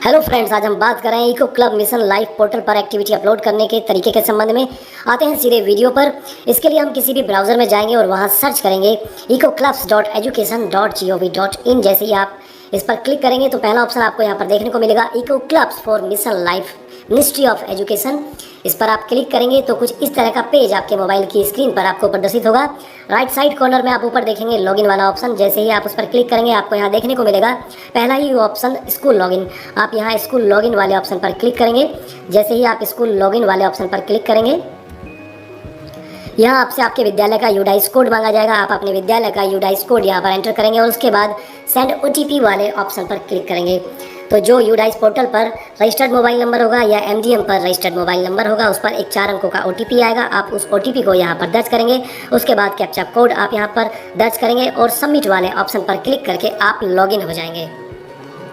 Hello friends, आज हम बात कर रहे हैं eco club mission life portal पर एक्टिविटी अपलोड करने के तरीके के संबंध में। आते हैं सीधे वीडियो पर। इसके लिए हम किसी भी ब्राउज़र में जाएंगे और वहां सर्च करेंगे ecoclubs.education.gov.in। जैसे ही आप इस पर क्लिक करेंगे तो पहला ऑप्शन आपको यहाँ पर देखने को मिलेगा eco clubs for mission life ministry of education. इस पर आप क्लिक करेंगे तो कुछ इस तरह का पेज आपके मोबाइल की स्क्रीन पर आपको प्रदर्शित होगा। राइट साइड कॉर्नर में आप ऊपर देखेंगे लॉगिन वाला ऑप्शन। जैसे ही आप उस पर क्लिक करेंगे आपको यहाँ देखने को मिलेगा पहला ही ऑप्शन स्कूल लॉगिन। आप यहाँ स्कूल लॉगिन वाले ऑप्शन पर क्लिक करेंगे। जैसे ही आप स्कूल लॉगिन वाले ऑप्शन पर क्लिक करेंगे यहाँ आपसे आपके विद्यालय का यूडाइस कोड मांगा जाएगा। आप अपने विद्यालय का यूडाइस कोड यहाँ पर एंटर करेंगे और उसके बाद सेंड ओटीपी वाले ऑप्शन पर क्लिक करेंगे। तो जो यूडाइस पोर्टल पर रजिस्टर्ड मोबाइल नंबर होगा या एमडीएम पर रजिस्टर्ड मोबाइल नंबर होगा उस पर एक 4 अंकों का ओटीपी आएगा। आप उस ओटीपी को यहाँ पर दर्ज करेंगे। उसके बाद कैप्चा कोड आप यहाँ पर दर्ज करेंगे और सबमिट वाले ऑप्शन पर क्लिक करके आप लॉगिन हो जाएंगे।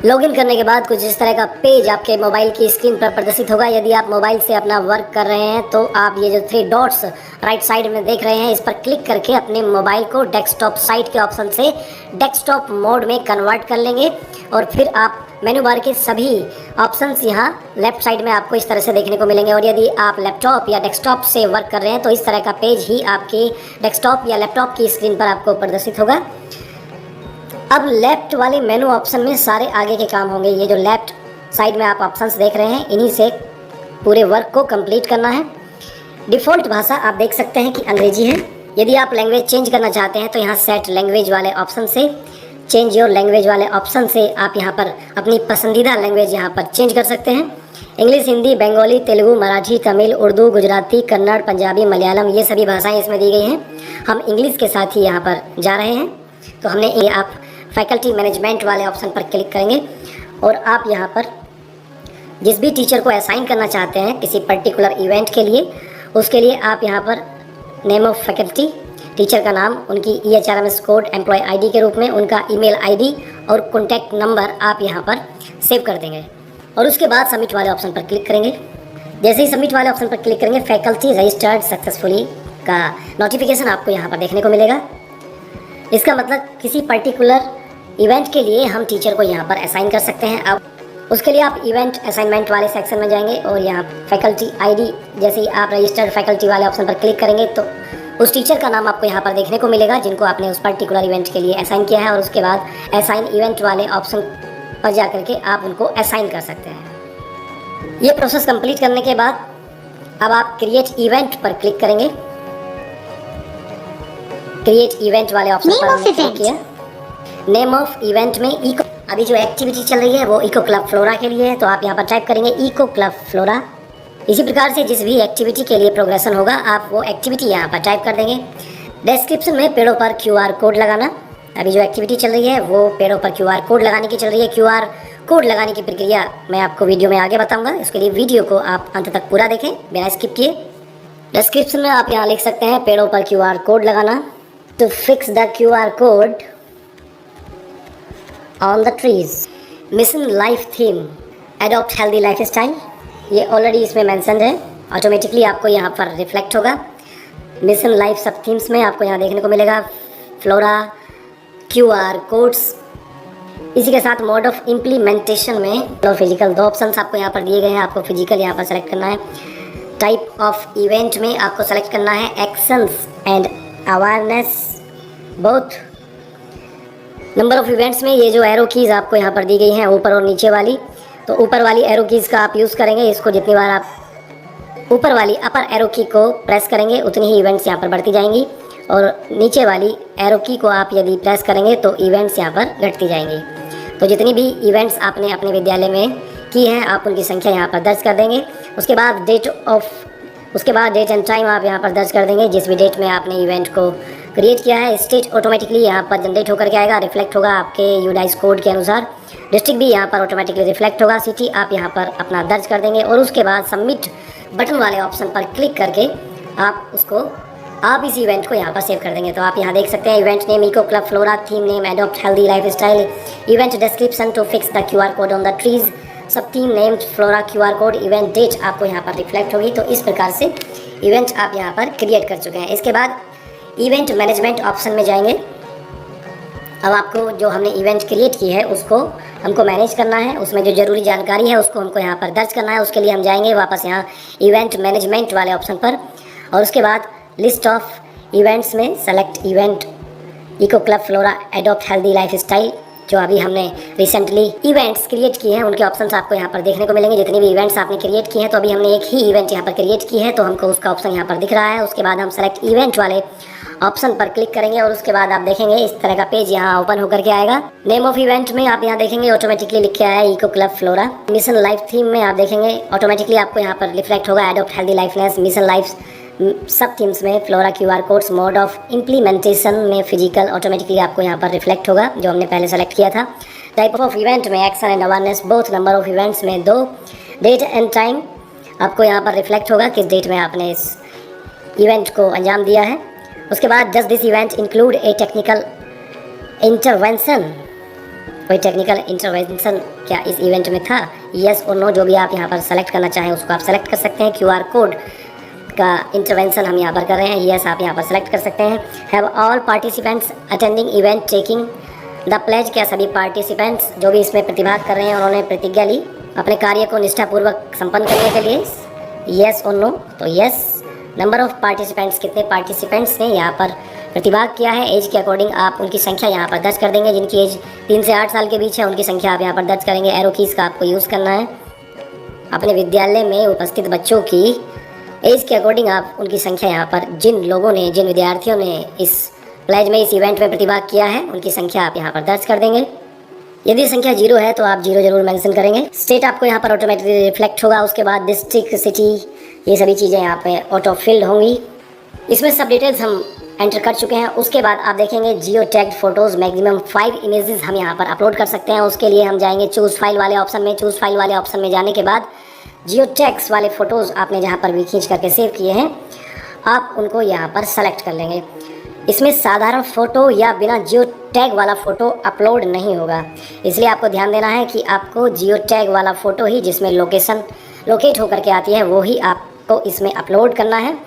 लॉगिन करने के बाद कुछ इस तरह का पेज आपके मोबाइल की स्क्रीन पर प्रदर्शित होगा। यदि आप मोबाइल से अपना वर्क कर रहे हैं तो आप ये जो 3 डॉट्स राइट साइड में देख रहे हैं इस पर क्लिक करके अपने मोबाइल को डेस्कटॉप साइट के ऑप्शन से डेस्कटॉप मोड में कन्वर्ट कर लेंगे और फिर आप मेनू बार के सभी ऑप्शंस यहाँ लेफ्ट साइड में आपको इस तरह से देखने को मिलेंगे। और यदि आप लैपटॉप या डेस्कटॉप से वर्क कर रहे हैं तो इस तरह का पेज ही आपके डेस्कटॉप या लैपटॉप की स्क्रीन पर आपको प्रदर्शित होगा। अब लेफ्ट वाले मेनू ऑप्शन में सारे आगे के काम होंगे। ये जो लेफ्ट साइड में आप ऑप्शंस देख रहे हैं इन्हीं से पूरे वर्क को कंप्लीट करना है। डिफ़ॉल्ट भाषा आप देख सकते हैं कि अंग्रेजी है। यदि आप लैंग्वेज चेंज करना चाहते हैं तो यहाँ सेट लैंग्वेज वाले ऑप्शन से चेंज योर लैंग्वेज वाले ऑप्शन से आप यहाँ पर अपनी पसंदीदा लैंग्वेज यहाँ पर चेंज कर सकते हैं। इंग्लिश, हिंदी, बंगाली, तेलुगु, मराठी, तमिल, उर्दू, गुजराती, कन्नड़, पंजाबी, मलयालम ये सभी भाषाएं इसमें दी गई हैं। हम इंग्लिश के साथ ही यहाँ पर जा रहे हैं। तो हमने ये आप फैकल्टी मैनेजमेंट वाले ऑप्शन पर क्लिक करेंगे और आप यहाँ पर जिस भी टीचर को असाइन करना चाहते हैं किसी पर्टिकुलर इवेंट के लिए उसके लिए आप यहाँ पर नेम ऑफ फैकल्टी, टीचर का नाम, उनकी EHRMS कोड, एम्प्लॉय आईडी के रूप में उनका ईमेल आईडी और कॉन्टैक्ट नंबर आप यहाँ पर सेव कर देंगे और उसके बाद सबमिट वाले ऑप्शन पर क्लिक करेंगे। जैसे ही सबमिट वाले ऑप्शन पर क्लिक करेंगे फैकल्टी रजिस्टर्ड सक्सेसफुली का नोटिफिकेशन आपको यहाँ पर देखने को मिलेगा। इसका मतलब किसी पर्टिकुलर इवेंट के लिए हम टीचर को यहाँ पर असाइन कर सकते हैं। अब उसके लिए आप इवेंट असाइनमेंट वाले सेक्शन में जाएंगे और यहाँ फैकल्टी आईडी जैसे ही आप रजिस्टर्ड फैकल्टी वाले ऑप्शन पर क्लिक करेंगे तो उस टीचर का नाम आपको यहाँ पर देखने को मिलेगा जिनको आपने उस पर्टिकुलर इवेंट के लिए असाइन किया है और उसके बाद असाइन इवेंट वाले ऑप्शन पर जा करके आप उनको असाइन कर सकते हैं। ये प्रोसेस कंप्लीट करने के बाद अब आप क्रिएट इवेंट पर क्लिक करेंगे। क्रिएट इवेंट वाले ऑप्शन पर हमने क्लिक किया। नेम ऑफ इवेंट में इको, अभी जो एक्टिविटी चल रही है वो इको क्लब फ्लोरा के लिए है तो आप यहाँ पर टाइप करेंगे इको क्लब फ्लोरा। इसी प्रकार से जिस भी एक्टिविटी के लिए प्रोग्रेशन होगा आप वो एक्टिविटी यहाँ पर टाइप कर देंगे। डिस्क्रिप्शन में पेड़ों पर QR कोड लगाना। अभी जो एक्टिविटी चल रही है वो पेड़ों पर QR कोड लगाने की चल रही है। QR कोड लगाने की प्रक्रिया मैं आपको वीडियो में आगे बताऊंगा। इसके लिए वीडियो को आप अंत तक पूरा देखें बिना स्किप किए। डिस्क्रिप्शन में आप यहाँ लिख सकते हैं पेड़ों पर QR कोड लगाना। To fix the QR code on the trees, mission life theme, adopt healthy life style, ये ऑलरेडी इसमें मेंशन है। ऑटोमेटिकली आपको यहाँ पर रिफ्लेक्ट होगा। मिशन लाइफ सब थीम्स में आपको यहाँ देखने को मिलेगा फ्लोरा, QR कोड्स। इसी के साथ मोड ऑफ इम्प्लीमेंटेशन में और फिजिकल 2 ऑप्शंस आपको यहाँ पर दिए गए हैं। आपको फिजिकल यहाँ पर सेलेक्ट करना है। टाइप ऑफ इवेंट में आपको सेलेक्ट करना है actions and awareness both. Number of events में ये जो एरो कीज़ आपको यहाँ पर दी गई हैं ऊपर और नीचे वाली, तो ऊपर वाली एरो कीज़ का आप यूज़ करेंगे। इसको जितनी बार आप ऊपर वाली अपर एरो की को प्रेस करेंगे उतनी ही इवेंट्स यहाँ पर बढ़ती जाएंगी और नीचे वाली एरो की को आप यदि प्रेस करेंगे तो इवेंट्स यहाँ पर घटती जाएंगी। तो जितनी भी इवेंट्स आपने अपने विद्यालय में की हैं आप उनकी संख्या यहाँ पर दर्ज कर देंगे। उसके बाद डेट एंड टाइम आप यहाँ पर दर्ज कर देंगे जिस भी डेट में आपने इवेंट को क्रिएट किया है। स्टेट ऑटोमेटिकली यहाँ पर जनरेट होकर के आएगा, रिफ्लेक्ट होगा आपके यूडाइस कोड के अनुसार। डिस्ट्रिक्ट भी यहाँ पर ऑटोमेटिकली रिफ्लेक्ट होगा। सिटी आप यहाँ पर अपना दर्ज कर देंगे और उसके बाद सबमिट बटन वाले ऑप्शन पर क्लिक करके आप इस इवेंट को यहाँ पर सेव कर देंगे। तो आप यहाँ देख सकते हैं event name eco club flora, theme name adopt healthy life style, event description to fix the QR code on the trees, सब theme name flora, QR code, event date आपको यहाँ पर रिफ्लेक्ट होगी। तो इस प्रकार से इवेंट आप यहाँ पर क्रिएट कर चुके हैं। इसके बाद इवेंट मैनेजमेंट ऑप्शन में जाएंगे। अब आपको जो हमने इवेंट क्रिएट की है उसको हमको मैनेज करना है, उसमें जो ज़रूरी जानकारी है उसको हमको यहाँ पर दर्ज करना है। उसके लिए हम जाएंगे वापस यहाँ इवेंट मैनेजमेंट वाले ऑप्शन पर, और उसके बाद लिस्ट ऑफ इवेंट्स में select event eco club flora adopt healthy life style. जो अभी हमने रिसेंटली इवेंट्स क्रिएट किए हैं उनके ऑप्शंस आपको यहाँ पर देखने को मिलेंगे। जितनी भी इवेंट्स आपने क्रिएट किए हैं, तो अभी हमने एक ही इवेंट यहाँ पर क्रिएट की है तो हमको उसका ऑप्शन यहाँ पर दिख रहा है। उसके बाद हम सेलेक्ट इवेंट वाले ऑप्शन पर क्लिक करेंगे और उसके बाद आप देखेंगे इस तरह का पेज यहाँ ओपन होकर के आएगा। नेम ऑफ इवेंट में आप यहाँ देखेंगे ऑटोमेटिकली लिख के आया है eco club flora. Mission life theme में आप देखेंगे ऑटोमेटिकली आपको यहाँ पर रिफ्लेक्ट होगा एडॉप्ट हेल्दी लाइफनेस। मिशन लाइफ सब थीम्स में flora QR codes. Mode of implementation में फिजिकल ऑटोमेटिकली आपको यहाँ पर रिफ्लेक्ट होगा जो हमने पहले सेलेक्ट किया था। टाइप ऑफ इवेंट में action and awareness both. Number of events में 2। डेट एंड टाइम आपको यहाँ पर रिफ्लेक्ट होगा किस डेट में आपने इस इवेंट को अंजाम दिया है। उसके बाद does this event include A technical intervention. कोई टेक्निकल इंटरवेंशन क्या इस इवेंट में था, येस और नो, जो भी आप यहाँ पर सेलेक्ट करना चाहें उसको आप सेलेक्ट कर सकते हैं। QR कोड का इंटरवेंशन हम यहाँ पर कर रहे हैं, येस आप यहाँ पर सेलेक्ट कर सकते हैं। Have all participants attending event taking the pledge. क्या सभी पार्टिसिपेंट्स जो भी इसमें प्रतिभाग कर रहे हैं उन्होंने प्रतिज्ञा ली अपने कार्य को निष्ठापूर्वक संपन्न करने के लिए, येस और नो, तो येस। नंबर ऑफ पार्टिसिपेंट्स, कितने पार्टिसिपेंट्स ने यहाँ पर प्रतिभाग किया है। एज के अकॉर्डिंग आप उनकी संख्या यहाँ पर दर्ज कर देंगे। जिनकी एज 3 से 8 साल के बीच है उनकी संख्या आप यहाँ पर दर्ज करेंगे। एरो कीज़ का आपको यूज़ करना है। अपने विद्यालय में उपस्थित बच्चों की एज के अकॉर्डिंग आप उनकी संख्या यहाँ पर, जिन लोगों ने, जिन विद्यार्थियों ने इस प्लेज में, इस इवेंट में प्रतिभाग किया है उनकी संख्या आप यहाँ पर दर्ज कर देंगे। यदि संख्या 0 है तो आप 0 जरूर मेंशन करेंगे। स्टेट आपको यहाँ पर ऑटोमेटिकली रिफ्लेक्ट होगा। उसके बाद डिस्ट्रिक्ट, सिटी, ये सभी चीज़ें यहाँ पे ऑटो फिल्ड होंगी। इसमें सब डिटेल्स हम एंटर कर चुके हैं। उसके बाद आप देखेंगे जियो टैग्ड फोटोज़ मैक्सिमम 5 इमेजेस हम यहाँ पर अपलोड कर सकते हैं। उसके लिए हम जाएंगे चूज़ फाइल वाले ऑप्शन में। चूज़ फाइल वाले ऑप्शन में जाने के बाद जियो टैग्स वाले फ़ोटोज़ आपने जहाँ पर भी खींच करके सेव किए हैं आप उनको यहाँ पर सेलेक्ट कर लेंगे। इसमें साधारण फ़ोटो या बिना जियो टैग वाला फ़ोटो अपलोड नहीं होगा, इसलिए आपको ध्यान देना है कि आपको जियो टैग वाला फ़ोटो ही, जिसमें लोकेशन लोकेट होकर के आती है, वो ही आपको इसमें अपलोड करना है।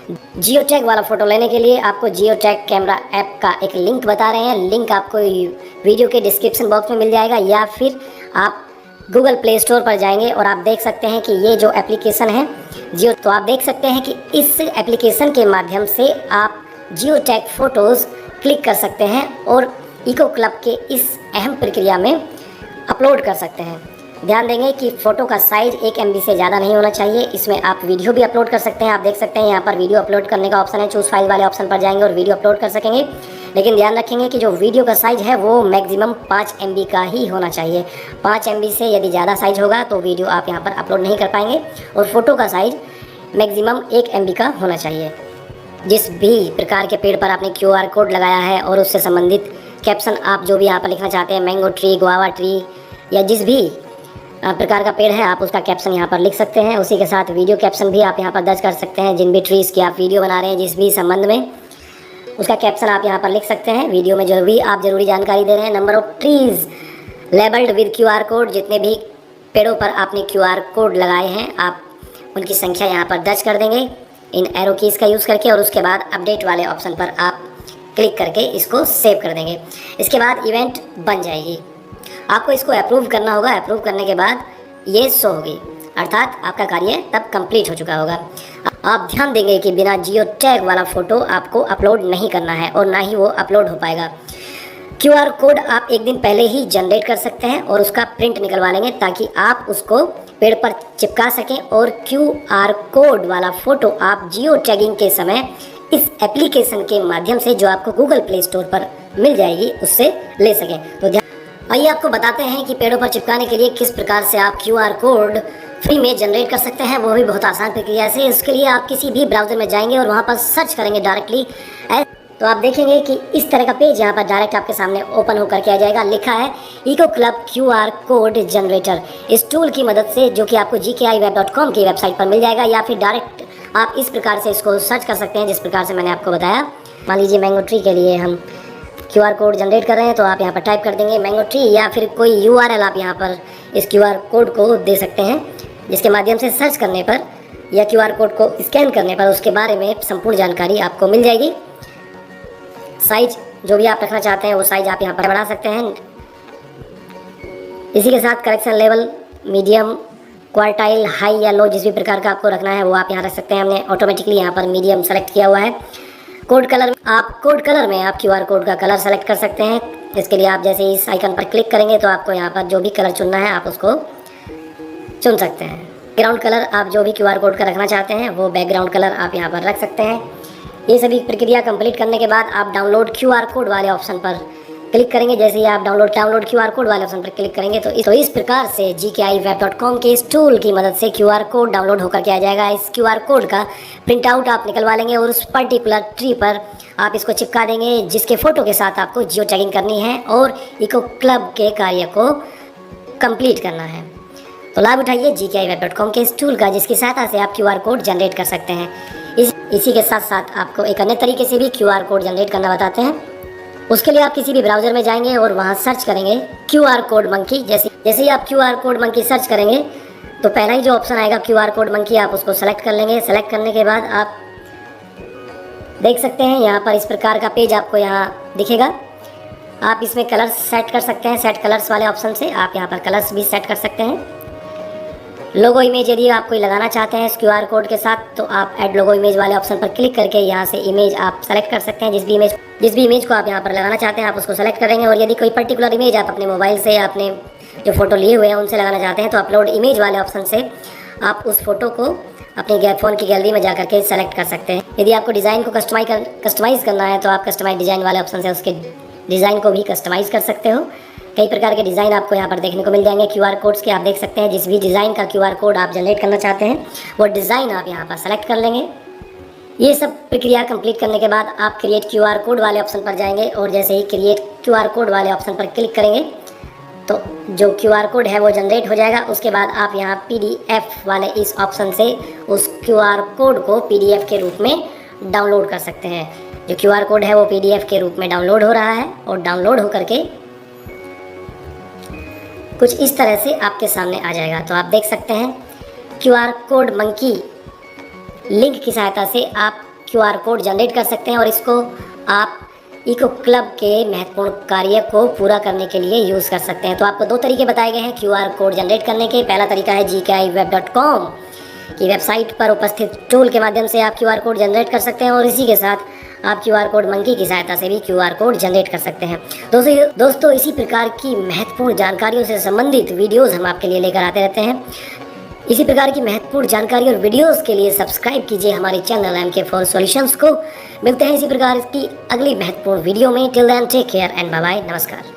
जियो टैग वाला फ़ोटो लेने के लिए आपको जियो टैग कैमरा ऐप का एक लिंक बता रहे हैं। लिंक आपको वीडियो के डिस्क्रिप्शन बॉक्स में मिल जाएगा, या फिर आप गूगल प्ले स्टोर पर जाएंगे और आप देख सकते हैं कि ये जो एप्लीकेशन है जियो, तो आप देख सकते हैं कि इस एप्लीकेशन के माध्यम से आप जियो टैग फ़ोटोज़ क्लिक कर सकते हैं और इको क्लब के इस अहम प्रक्रिया में अपलोड कर सकते हैं। ध्यान देंगे कि फ़ोटो का साइज़ 1 MB से ज़्यादा नहीं होना चाहिए। इसमें आप वीडियो भी अपलोड कर सकते हैं। आप देख सकते हैं यहाँ पर वीडियो अपलोड करने का ऑप्शन है। चूज़ फाइल वाले ऑप्शन पर जाएंगे और वीडियो अपलोड कर सकेंगे, लेकिन ध्यान रखेंगे कि जो वीडियो का साइज़ है वो मैक्सिमम 5 MB का ही होना चाहिए। 5 MB से यदि ज़्यादा साइज़ होगा तो वीडियो आप यहाँ पर अपलोड नहीं कर पाएंगे, और फ़ोटो का साइज़ मैक्सिमम 1 MB का होना चाहिए। जिस भी प्रकार के पेड़ पर आपने QR कोड लगाया है और उससे संबंधित कैप्शन आप जो भी यहाँ पर लिखना चाहते हैं, मैंगो ट्री, गुआवा ट्री, या जिस भी प्रकार का पेड़ है आप उसका कैप्शन यहाँ पर लिख सकते हैं। उसी के साथ वीडियो कैप्शन भी आप यहाँ पर दर्ज कर सकते हैं। जिन भी ट्रीज़ की आप वीडियो बना रहे हैं, जिस भी संबंध में, उसका कैप्शन आप यहाँ पर लिख सकते हैं। वीडियो में जो भी आप ज़रूरी जानकारी दे रहे हैं। Number of trees labelled with QR code, जितने भी पेड़ों पर आपने QR कोड लगाए हैं आप उनकी संख्या यहाँ पर दर्ज कर देंगे इन एरो कीज़ का यूज़ करके, और उसके बाद अपडेट वाले ऑप्शन पर आप क्लिक करके इसको सेव कर देंगे। इसके बाद इवेंट बन जाएगी। आपको इसको अप्रूव करना होगा। अप्रूव करने के बाद ये शो होगी, अर्थात आपका कार्य तब कंप्लीट हो चुका होगा। आप ध्यान देंगे कि बिना जियो टैग वाला फ़ोटो आपको अपलोड नहीं करना है और ना ही वो अपलोड हो पाएगा। QR कोड आप एक दिन पहले ही जनरेट कर सकते हैं और उसका प्रिंट निकलवा लेंगे ताकि आप उसको पेड़ पर चिपका सकें, और QR कोड वाला फ़ोटो आप जियो टैगिंग के समय इस एप्लीकेशन के माध्यम से, जो आपको गूगल प्ले स्टोर पर मिल जाएगी, उससे ले सकें। तो आइए आपको बताते हैं कि पेड़ों पर चिपकाने के लिए किस प्रकार से आप QR कोड फ्री में जनरेट कर सकते हैं, वो भी बहुत आसान प्रक्रिया से। इसके लिए आप किसी भी ब्राउज़र में जाएंगे और वहाँ पर सर्च करेंगे डायरेक्टली, तो आप देखेंगे कि इस तरह का पेज यहाँ पर डायरेक्ट आपके सामने ओपन होकर के आ जाएगा। लिखा है eco club QR code generator. इस टूल की मदद से, जो कि आपको gkiweb.com की वेबसाइट पर मिल जाएगा, या फिर डायरेक्ट आप इस प्रकार से इसको सर्च कर सकते हैं जिस प्रकार से मैंने आपको बताया। मान लीजिए मैंगो ट्री के लिए हम QR कोड जनरेट कर रहे हैं, तो आप यहाँ पर टाइप कर देंगे मैंगो ट्री, या फिर कोई URL आप यहाँ पर इस QR कोड को दे सकते हैं, जिसके माध्यम से सर्च करने पर या QR कोड को स्कैन करने पर उसके बारे में संपूर्ण जानकारी आपको मिल जाएगी। साइज जो भी आप रखना चाहते हैं वो साइज आप यहाँ पर बढ़ा सकते हैं। इसी के साथ correction level medium, quartile, high या लो, जिस भी प्रकार का आपको रखना है वो आप यहाँ रख सकते हैं। हमने ऑटोमेटिकली यहाँ पर मीडियम सेलेक्ट किया हुआ है। कोड कलर में आप QR कोड का कलर सेलेक्ट कर सकते हैं। इसके लिए आप जैसे इस आइकन पर क्लिक करेंगे तो आपको यहाँ पर जो भी कलर चुनना है आप उसको चुन सकते हैं। बैकग्राउंड कलर आप जो भी QR कोड का रखना चाहते हैं वो बैकग्राउंड कलर आप यहाँ पर रख सकते हैं। ये सभी प्रक्रिया कंप्लीट करने के बाद आप डाउनलोड QR कोड वाले ऑप्शन पर क्लिक करेंगे। जैसे ही आप डाउनलोड QR कोड वाले ऑप्शन पर क्लिक करेंगे तो इस प्रकार से gkiweb.com के इस टूल की मदद से QR कोड डाउनलोड होकर के आ जाएगा। इस QR कोड का प्रिंट आउट आप निकलवा लेंगे और उस पर्टिकुलर ट्री पर आप इसको चिपका देंगे जिसके फ़ोटो के साथ आपको जियो टैगिंग करनी है और इको क्लब के कार्य को कंप्लीट करना है। तो लाभ उठाइए gkiweb.com के इस टूल का, जिसकी सहायता से आप QR कोड जनरेट कर सकते हैं। इसी के साथ साथ आपको एक अन्य तरीके से भी QR कोड जनरेट करना बताते हैं। उसके लिए आप किसी भी ब्राउज़र में जाएंगे और वहाँ सर्च करेंगे QR कोड मंकी। जैसे ही आप QR कोड मंकी सर्च करेंगे तो पहला ही जो ऑप्शन आएगा QR कोड मंकी, आप उसको सेलेक्ट कर लेंगे। सेलेक्ट करने के बाद आप देख सकते हैं यहाँ पर इस प्रकार का पेज आपको यहाँ दिखेगा। आप इसमें कलर सेट कर सकते हैं। सेट कलर्स वाले ऑप्शन से आप यहाँ पर कलर्स भी सेट कर सकते हैं। लोगो इमेज यदि आप कोई लगाना चाहते हैं इस QR कोड के साथ तो आप ऐड लोगो इमेज वाले ऑप्शन पर क्लिक करके यहाँ से इमेज आप सेलेक्ट कर सकते हैं। जिस भी इमेज को आप यहाँ पर लगाना चाहते हैं आप उसको सेलेक्ट करेंगे। और यदि कोई पर्टिकुलर इमेज आप अपने मोबाइल से या अपने जो फ़ोटो लिए हुए हैं उनसे लगाना चाहते हैं तो अपलोड इमेज वाले ऑप्शन से आप उस फोटो को अपने फ़ोन की गैलरी में जा करके सेलेक्ट कर सकते हैं। यदि आपको डिज़ाइन को कस्टमाइज़ करना है तो आप कस्टमाइज डिज़ाइन वाले ऑप्शन से उसके डिज़ाइन को भी कस्टमाइज़ कर सकते हो। कई प्रकार के डिज़ाइन आपको यहाँ पर देखने को मिल जाएंगे। QR कोड्स के आप देख सकते हैं। जिस भी डिज़ाइन का QR कोड आप जनरेट करना चाहते हैं वो डिज़ाइन आप यहाँ पर सेलेक्ट कर लेंगे। ये सब प्रक्रिया कंप्लीट करने के बाद आप क्रिएट QR कोड वाले ऑप्शन पर जाएंगे और जैसे ही क्रिएट QR कोड वाले ऑप्शन पर क्लिक करेंगे तो जो QR कोड है वो जनरेट हो जाएगा। उसके बाद आप यहाँ PDF वाले इस ऑप्शन से उस QR कोड को PDF के रूप में डाउनलोड कर सकते हैं। जो QR कोड है वो PDF के रूप में डाउनलोड हो रहा है और डाउनलोड हो करके कुछ इस तरह से आपके सामने आ जाएगा। तो आप देख सकते हैं QR कोड मंकी लिंक की सहायता से आप QR कोड जनरेट कर सकते हैं और इसको आप इको क्लब के महत्वपूर्ण कार्य को पूरा करने के लिए यूज़ कर सकते हैं। तो आपको दो तरीके बताए गए हैं QR कोड जनरेट करने के। पहला तरीका है gkiweb.com की वेबसाइट पर उपस्थित टूल के माध्यम से आप QR कोड जनरेट कर सकते हैं और इसी के साथ आप QR कोड मंकी की सहायता से भी QR कोड जनरेट कर सकते हैं। दोस्तों इसी प्रकार की महत्वपूर्ण जानकारियों से संबंधित वीडियोस हम आपके लिए लेकर आते रहते हैं। इसी प्रकार की महत्वपूर्ण जानकारी और वीडियोस के लिए सब्सक्राइब कीजिए हमारे चैनल MK4 सॉल्यूशंस को। मिलते हैं इसी प्रकार की अगली महत्वपूर्ण वीडियो में। Till then take care and bye bye. नमस्कार।